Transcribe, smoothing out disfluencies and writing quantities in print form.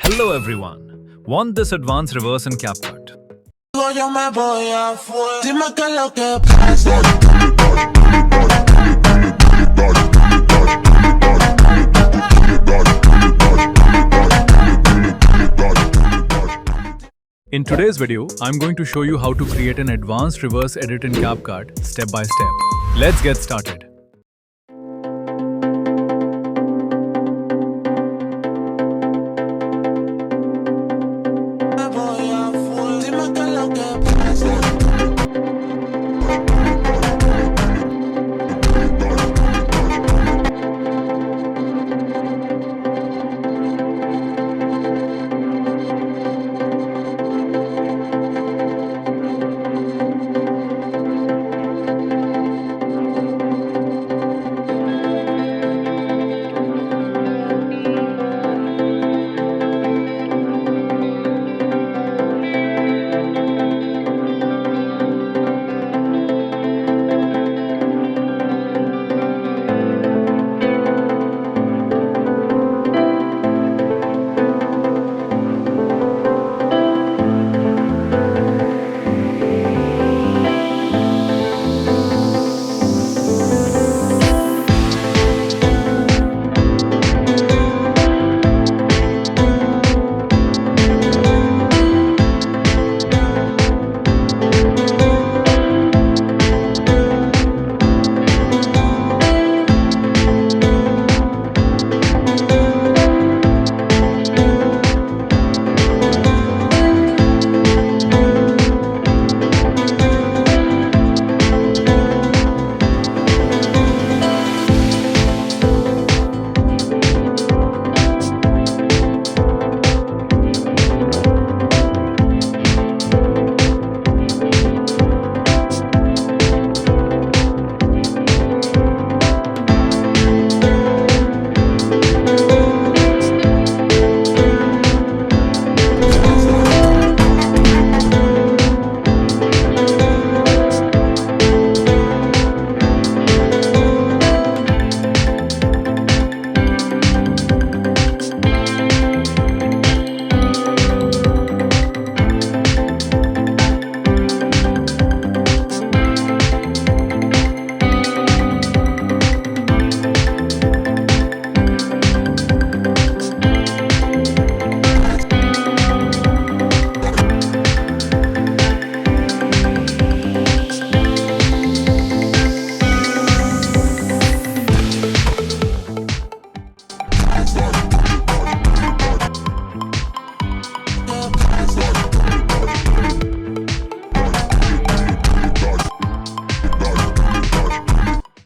Hello everyone. Want this advanced reverse in CapCut? Yo me voy a fuego. Dime qué es lo que pasa. In today's video, I'm going to show you how to create an advanced reverse edit in CapCut step by step. Let's get started.